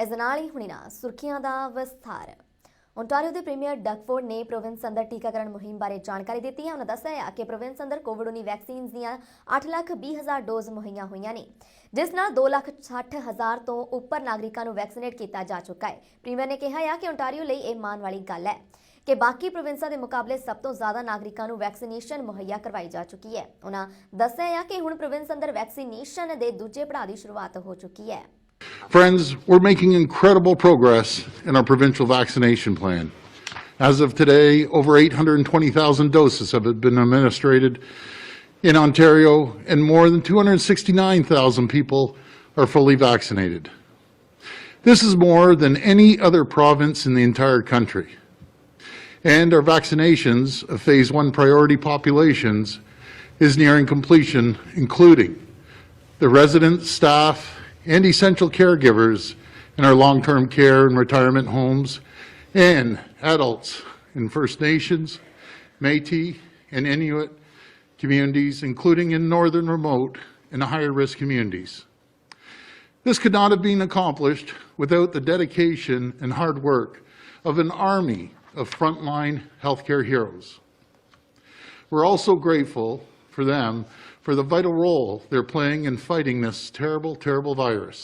ਇਸ ਦੇ ਨਾਲ ਹੀ ਹੁਣੀ ਨਾ ਸੁਰਖੀਆਂ ਦਾ ਵਿਸਥਾਰ। ओंटारियो के प्रीमियर डगफोर्ड ने प्रोविंस अंदर टीकाकरण मुहिम बारे जानकारी दी है। उन्होंने दस्सिया कि प्रोविंस अंदर कोविड-19 वैक्सीन दी 8,20,000 डोज मुहैया हुई ने, जिस नाल 2,60,000 तो उपर नागरिकों को वैक्सीनेट किया जा चुका है। प्रीमियर ने कहा है कि ओंटारियो लिए यह मान वाली गल है कि बाकी प्रोविंसा के मुकाबले सब तो ज़्यादा नागरिकों को वैक्सीनेशन मुहैया करवाई जा चुकी है। उन्होंने दस्सिया है कि हुण प्रोविंस अंदर वैक्सीनेशन के दूजे पड़ाव की शुरुआत हो चुकी है। Friends, we're making incredible progress in our provincial vaccination plan. As of today, over 820,000 doses have been administered in Ontario, and more than 269,000 people are fully vaccinated. This is more than any other province in the entire country. And our vaccinations of Phase 1 priority populations is nearing completion, including the residents, staff, and essential caregivers in our long-term care and retirement homes, and adults in First Nations, Métis, and Inuit communities, including in northern, remote, and higher risk communities. This could not have been accomplished without the dedication and hard work of an army of frontline healthcare heroes. We're also grateful for them for the vital role they're playing in fighting this terrible, terrible virus.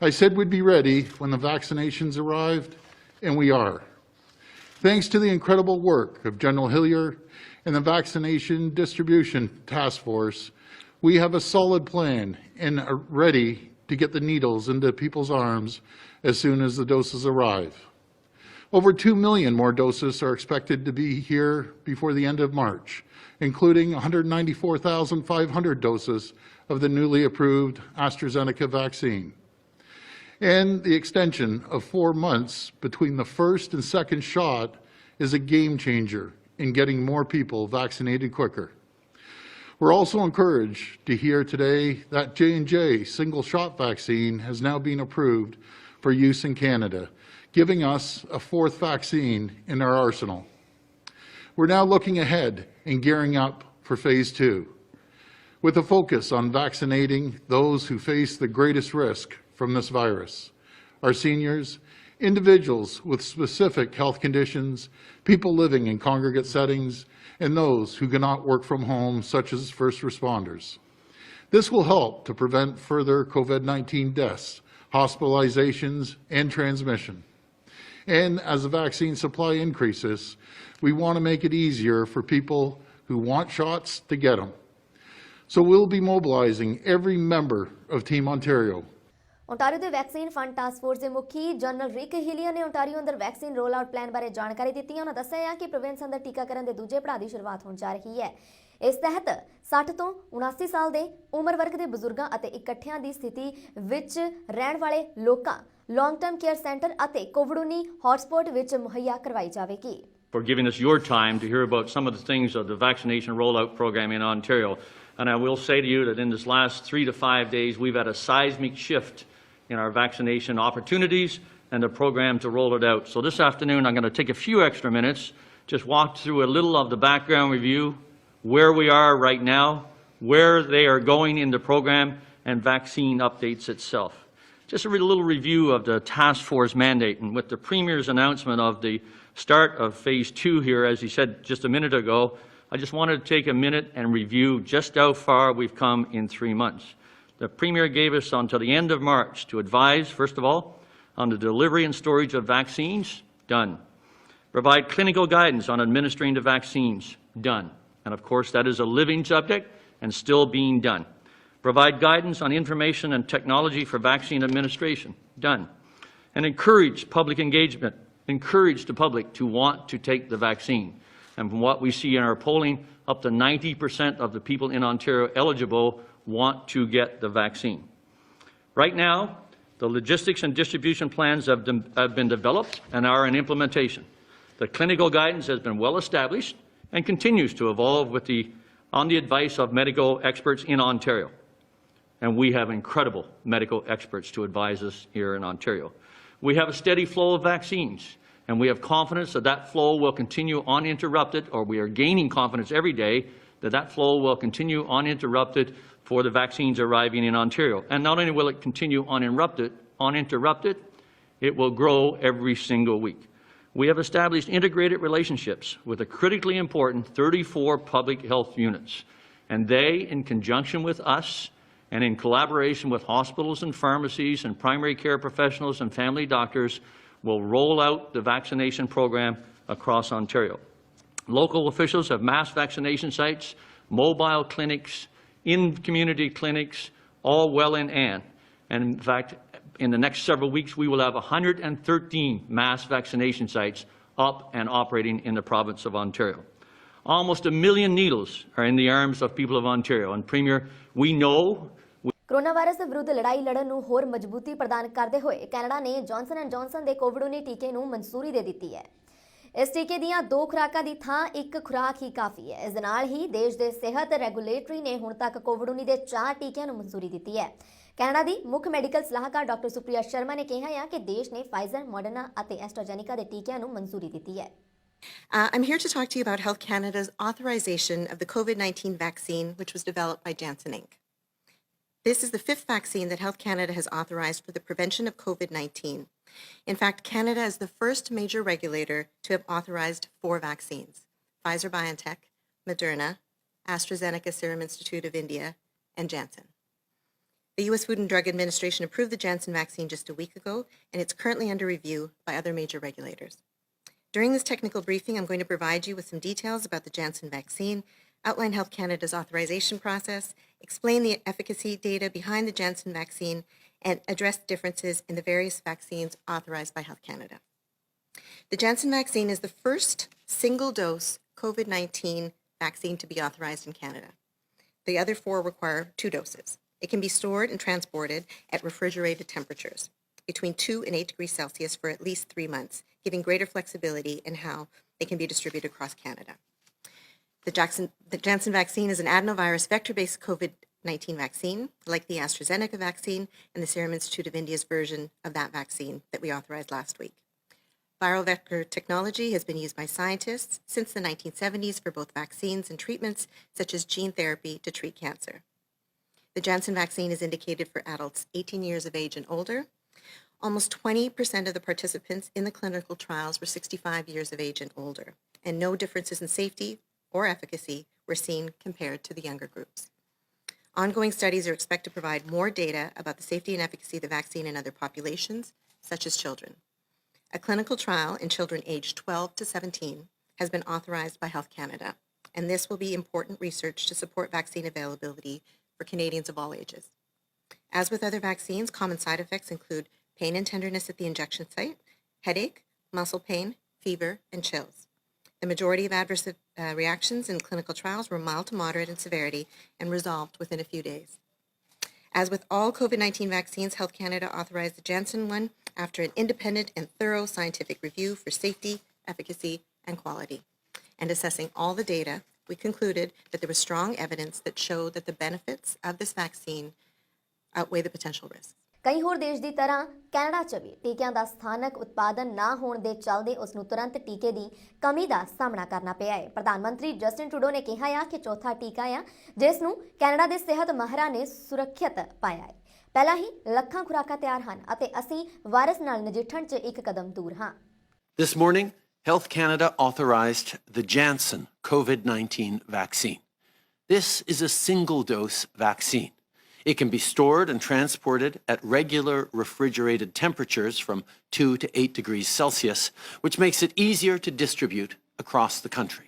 I said we'd be ready when the vaccinations arrived, and we are. Thanks to the incredible work of General Hillier and the Vaccination Distribution Task Force, we have a solid plan and are ready to get the needles into people's arms as soon as the doses arrive. Over 2 million more doses are expected to be here before the end of March, including 194,500 doses of the newly approved AstraZeneca vaccine. And the extension of 4 months between the first and second shot is a game changer in getting more people vaccinated quicker. We're also encouraged to hear today that J&J single-shot vaccine has now been approved for use in Canada, giving us a 4th vaccine in our arsenal. We're now looking ahead and gearing up for Phase 2, with a focus on vaccinating those who face the greatest risk from this virus: our seniors, individuals with specific health conditions, people living in congregate settings, and those who cannot work from home, such as first responders. This will help to prevent further COVID-19 deaths, hospitalizations, and transmission. And as the vaccine supply increases, we want to make it easier for people who want shots to get them. So we'll be mobilizing every member of Team Ontario. Ontario के vaccine fund task force के मुखी general रिक Hillier ने Ontario अंदर vaccine roll out plan बारे जानकारी दी है। उन्होंने दस्सिया है कि प्रोविंस अंदर टीकाकरण के दूजे पड़ाव की शुरुआत होने जा रही है। इस तहत 60 तो 79 साल के उम्र वर्ग के बजुर्गों और इकट्ठियां की स्थिति विच रहने वाले लोगों लॉन्ग टर्म केयर सेंटर और कोविड-19 हॉटस्पॉट विच मुहैया करवाई जाएगी। For giving us your time to hear about some of the things of the vaccination rollout program in Ontario. And I will say to you that in this last 3 to 5 days, we've had a seismic shift in our vaccination opportunities and the program to roll it out. So this afternoon, I'm going to take a few extra minutes, just walk through a little of the background review, where we are right now, where they are going in the program, and vaccine updates itself. Just a little review of the task force mandate, and with the Premier's announcement of the start of Phase 2 here, as he said just a minute ago, I just wanted to take a minute and review just how far we've come in 3 months. The Premier gave us until the end of March to advise, first of all, on the delivery and storage of vaccines, done. Provide clinical guidance on administering the vaccines, done. And of course, that is a living subject and still being done. Provide guidance on information and technology for vaccine administration, done. And encourage public engagement, encourage the public to want to take the vaccine. And from what we see in our polling, up to 90% of the people in Ontario eligible want to get the vaccine. Right now, the logistics and distribution plans have been developed and are in implementation. The clinical guidance has been well established and continues to evolve on the advice of medical experts in Ontario. And we have incredible medical experts to advise us here in Ontario. We have a steady flow of vaccines, and we have confidence that that flow will continue uninterrupted, or we are gaining confidence every day that that flow will continue uninterrupted for the vaccines arriving in Ontario. And not only will it continue uninterrupted, It will grow every single week. We have established integrated relationships with the critically important 34 public health units, and they, in conjunction with us and in collaboration with hospitals and pharmacies and primary care professionals and family doctors, will roll out the vaccination program across Ontario. Local officials have mass vaccination sites, mobile clinics, in-community clinics, all well in hand. And in fact, in the next several weeks, we will have 113 mass vaccination sites up and operating in the province of Ontario. Almost 1 million needles are in the arms of people of Ontario. And Premier, we know corona virus ਦੇ ਵਿਰੁੱਧ ਲੜਾਈ ਲੜਨ ਨੂੰ ਹੋਰ ਮਜ਼ਬੂਤੀ ਪ੍ਰਦਾਨ ਕਰਦੇ ਹੋਏ ਕੈਨੇਡਾ ਨੇ ਜੌਨਸਨ ਐਂਡ ਜੌਨਸਨ ਦੇ ਕੋਵਿਡ-19 ਟੀਕੇ ਨੂੰ ਮਨਜ਼ੂਰੀ ਦੇ ਦਿੱਤੀ ਹੈ। ਇਸ ਟੀਕੇ ਦੀਆਂ 2 ਖੁਰਾਕਾਂ ਦੀ ਥਾਂ 1 ਖੁਰਾਕ ਹੀ ਕਾਫੀ ਹੈ। ਇਸ ਦੇ ਨਾਲ ਹੀ ਦੇਸ਼ ਦੇ ਸਿਹਤ ਰੈਗੂਲੇਟਰੀ ਨੇ ਹੁਣ ਤੱਕ ਕੋਵਿਡ-19 ਦੇ 4 ਟੀਕਿਆਂ ਨੂੰ ਮਨਜ਼ੂਰੀ ਦਿੱਤੀ ਹੈ। ਕੈਨੇਡਾ ਦੀ ਮੁੱਖ ਮੈਡੀਕਲ ਸਲਾਹਕਾਰ ਡਾਕਟਰ ਸੁਪ੍ਰਿਆ ਸ਼ਰਮਾ ਨੇ ਕਿਹਾ ਹੈ ਕਿ ਦੇਸ਼ ਨੇ ਫਾਈਜ਼ਰ, ਮੋਡਰਨਾ ਅਤੇ ਐਸਟਰਾਜੈਨੇਕਾ ਦੇ ਟੀਕਿਆਂ ਨੂੰ ਮਨਜ਼ੂਰੀ ਦਿੱਤੀ ਹੈ। I'm here to talk to you about Health Canada's authorization of the COVID-19 vaccine, which was developed by Janssen Inc. This is the 5th vaccine that Health Canada has authorized for the prevention of COVID-19. In fact, Canada is the first major regulator to have authorized 4 vaccines: Pfizer-BioNTech, Moderna, AstraZeneca Serum Institute of India, and Janssen. The U.S. Food and Drug Administration approved the Janssen vaccine just a week ago, and it's currently under review by other major regulators. During this technical briefing, I'm going to provide you with some details about the Janssen vaccine, outline Health Canada's authorization process, explain the efficacy data behind the Janssen vaccine, and address differences in the various vaccines authorized by Health Canada. The Janssen vaccine is the first single-dose COVID-19 vaccine to be authorized in Canada. The other 4 require 2 doses. It can be stored and transported at refrigerated temperatures between 2 and 8 degrees Celsius for at least 3 months, giving greater flexibility in how they can be distributed across Canada. The Janssen vaccine is an adenovirus vector-based COVID-19 vaccine, like the AstraZeneca vaccine and the Serum Institute of India's version of that vaccine that we authorized last week. Viral vector technology has been used by scientists since the 1970s for both vaccines and treatments, such as gene therapy to treat cancer. The Janssen vaccine is indicated for adults 18 years of age and older. Almost 20% of the participants in the clinical trials were 65 years of age and older, and no differences in safety or efficacy were seen compared to the younger groups. Ongoing studies are expected to provide more data about the safety and efficacy of the vaccine in other populations, such as children. A clinical trial in children aged 12 to 17 has been authorized by Health Canada, and this will be important research to support vaccine availability for Canadians of all ages. As with other vaccines, common side effects include pain and tenderness at the injection site, headache, muscle pain, fever, and chills. The majority of adverse reactions in clinical trials were mild to moderate in severity and resolved within a few days. As with all COVID-19 vaccines, Health Canada authorized the Janssen one after an independent and thorough scientific review for safety, efficacy, and quality. And assessing all the data, we concluded that there was strong evidence that showed that the benefits of this vaccine outweigh the potential risks. ਕਈ ਹੋਰ ਦੇਸ਼ ਦੀ ਤਰ੍ਹਾਂ Canada 'ਚ ਵੀ ਟੀਕਿਆਂ ਦਾ ਸਥਾਨਕ ਉਤਪਾਦਨ ਨਾ ਹੋਣ ਦੇ ਚੱਲਦੇ ਉਸ ਨੂੰ ਤੁਰੰਤ ਟੀਕੇ ਦੀ ਕਮੀ ਦਾ ਸਾਹਮਣਾ ਕਰਨਾ ਪਿਆ ਹੈ। ਪ੍ਰਧਾਨ ਮੰਤਰੀ ਜਸਟਿਨ ਟਰੂਡੋ ਨੇ ਕਿਹਾ ਹੈ ਕਿ ਚੌਥਾ ਟੀਕਾ ਹੈ ਜਿਸ ਨੂੰ ਕੈਨੇਡਾ ਦੇ ਸਿਹਤ ਮਾਹਿਰਾਂ ਨੇ ਸੁਰੱਖਿਅਤ ਪਾਇਆ ਹੈ। ਪਹਿਲਾਂ ਹੀ ਲੱਖਾਂ ਖੁਰਾਕਾਂ ਤਿਆਰ ਹਨ ਅਤੇ ਅਸੀਂ ਵਾਇਰਸ ਨਾਲ ਨਜਿੱਠਣ 'ਚ ਇੱਕ ਕਦਮ ਦੂਰ ਹਾਂ। This morning, Health Canada authorized the Janssen COVID-19 vaccine. This is a single-dose vaccine. It can be stored and transported at regular refrigerated temperatures from 2 to 8 degrees Celsius, which makes it easier to distribute across the country.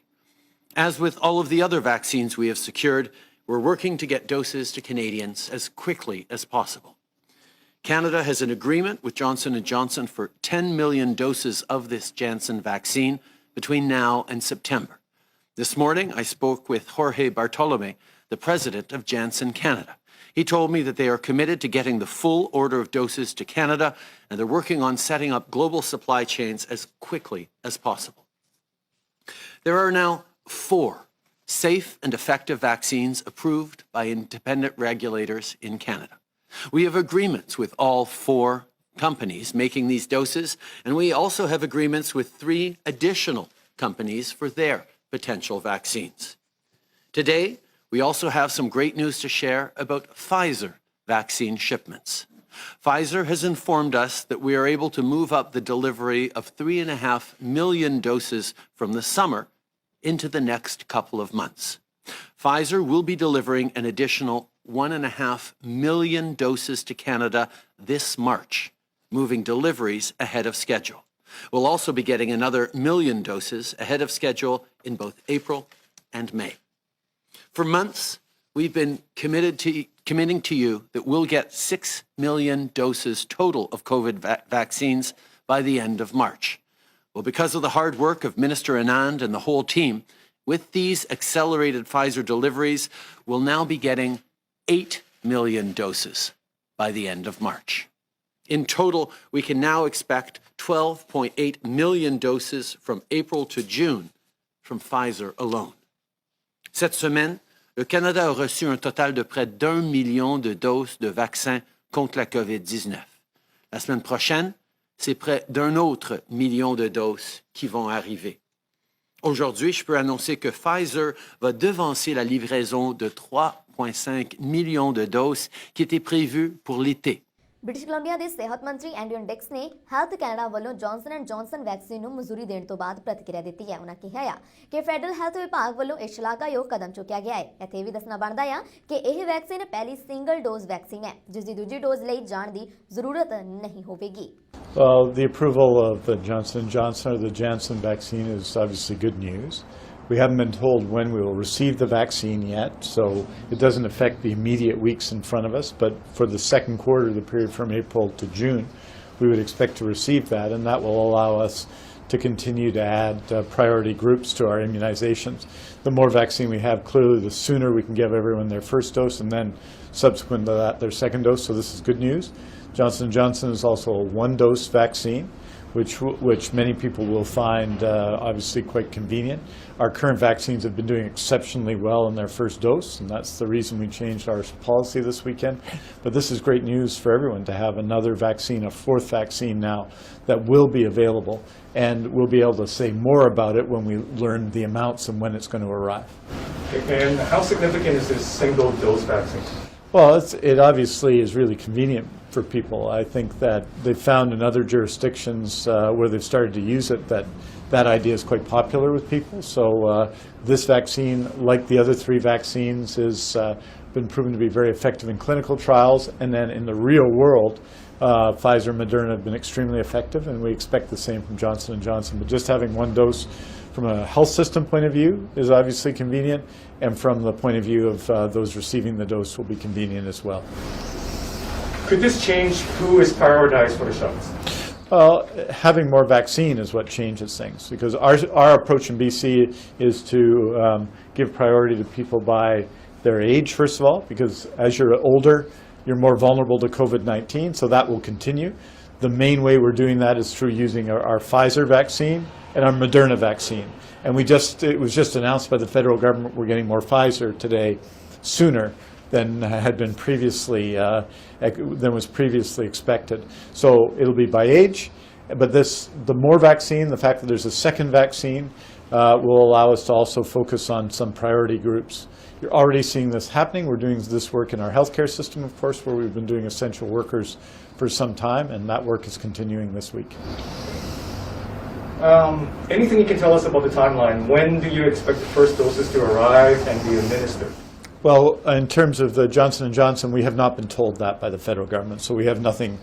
As with all of the other vaccines we have secured, we're working to get doses to Canadians as quickly as possible. Canada has an agreement with Johnson & Johnson for 10 million doses of this Janssen vaccine between now and September. This morning, I spoke with Jorge Bartolome, the president of Janssen Canada. He told me that they are committed to getting the full order of doses to Canada, and they're working on setting up global supply chains as quickly as possible. There are now 4 safe and effective vaccines approved by independent regulators in Canada. We have agreements with all 4 companies making these doses, and we also have agreements with 3 additional companies for their potential vaccines. Today, we also have some great news to share about Pfizer vaccine shipments. Pfizer has informed us that we are able to move up the delivery of 3.5 million doses from the summer into the next couple of months. Pfizer will be delivering an additional 1.5 million doses to Canada this March, moving deliveries ahead of schedule. We'll also be getting another 1 million doses ahead of schedule in both April and May. For months, we've been committing to you that we'll get 6 million doses total of COVID vaccines by the end of March. Well, because of the hard work of Minister Anand and the whole team, with these accelerated Pfizer deliveries, we'll now be getting 8 million doses by the end of March. In total, we can now expect 12.8 million doses from April to June from Pfizer alone. Cette semaine, le Canada a reçu un total de près d'1 million de doses de vaccins contre la COVID-19. La semaine prochaine, c'est près d'un autre million de doses qui vont arriver. Aujourd'hui, je peux annoncer que Pfizer va devancer la livraison de 3,5 millions de doses qui était prévue pour l'été. British Columbia ਦੇ ਸਿਹਤ ਮੰਤਰੀ Andrew Dix ਨੇ Health Canada ਵੱਲੋਂ Johnson and Johnson vaccine ਨੂੰ ਮਨਜ਼ੂਰੀ ਦੇਣ ਤੋਂ ਬਾਅਦ ਪ੍ਰਤੀਕਿਰਿਆ ਦਿੱਤੀ ਹੈ। ਉਹਨਾਂ ਕਿਹਾ ਆ ਕਿ ਫੈਡਰਲ ਹੈਲਥ ਵਿਭਾਗ ਵੱਲੋਂ ਇਹ ਸ਼ਲਾਘਾਯੋਗ ਕਦਮ ਚੁੱਕਿਆ ਗਿਆ ਹੈ। ਇੱਥੇ ਵੀ ਦੱਸਣਾ ਬਣਦਾ ਆ ਕਿ ਇਹ ਵੈਕਸੀਨ ਪਹਿਲੀ ਸਿੰਗਲ ਡੋਜ਼ ਵੈਕਸੀਨ ਹੈ, ਜਿਸ ਦੀ ਦੂਜੀ ਡੋਜ਼ ਲਈ ਜਾਣ ਦੀ ਜ਼ਰੂਰਤ ਨਹੀਂ ਹੋਵੇਗੀ। Well, the approval of the Johnson & Johnson or the Janssen vaccine is obviously good news. We haven't been told when we will receive the vaccine yet, so it doesn't affect the immediate weeks in front of us. But for the second quarter, the period from April to June, we would expect to receive that, and that will allow us to continue to add priority groups to our immunizations. The more vaccine we have, clearly the sooner we can give everyone their first dose and then subsequent to that their second dose, so this is good news. Johnson & Johnson is also a one-dose vaccine, which many people will find obviously quite convenient. Our current vaccines have been doing exceptionally well in their first dose, and that's the reason we changed our policy this weekend. But this is great news for everyone to have another vaccine, a fourth vaccine now, that will be available, and we'll be able to say more about it when we learn the amounts and when it's going to arrive. And how significant is this single-dose vaccine? Well, it obviously is really convenient for people. I think that they've found in other jurisdictions where they've started to use it that idea is quite popular with people. So this vaccine, like the other three vaccines, has been proven to be very effective in clinical trials. And then in the real world, Pfizer and Moderna have been extremely effective, and we expect the same from Johnson & Johnson. But just having one dose from a health system point of view is obviously convenient, and from the point of view of those receiving the dose will be convenient as well. Could this change who is prioritized for the shots? Well, having more vaccine is what changes things, because our approach in BC is to give priority to people by their age, first of all, because as you're older, you're more vulnerable to COVID-19, so that will continue. The main way we're doing that is through using our Pfizer vaccine and our Moderna vaccine. And it was just announced by the federal government we're getting more Pfizer today sooner than had been previously, than was previously expected. So it'll be by age, but the more vaccine, the fact that there's a second vaccine, will allow us to also focus on some priority groups. You're already seeing this happening. We're doing this work in our healthcare system, of course, where we've been doing essential workers for some time, and that work is continuing this week. Anything you can tell us about the timeline? When do you expect the first doses to arrive and be administered? Well, in terms of the Johnson & Johnson, we have not been told that by the federal government, so we have nothing.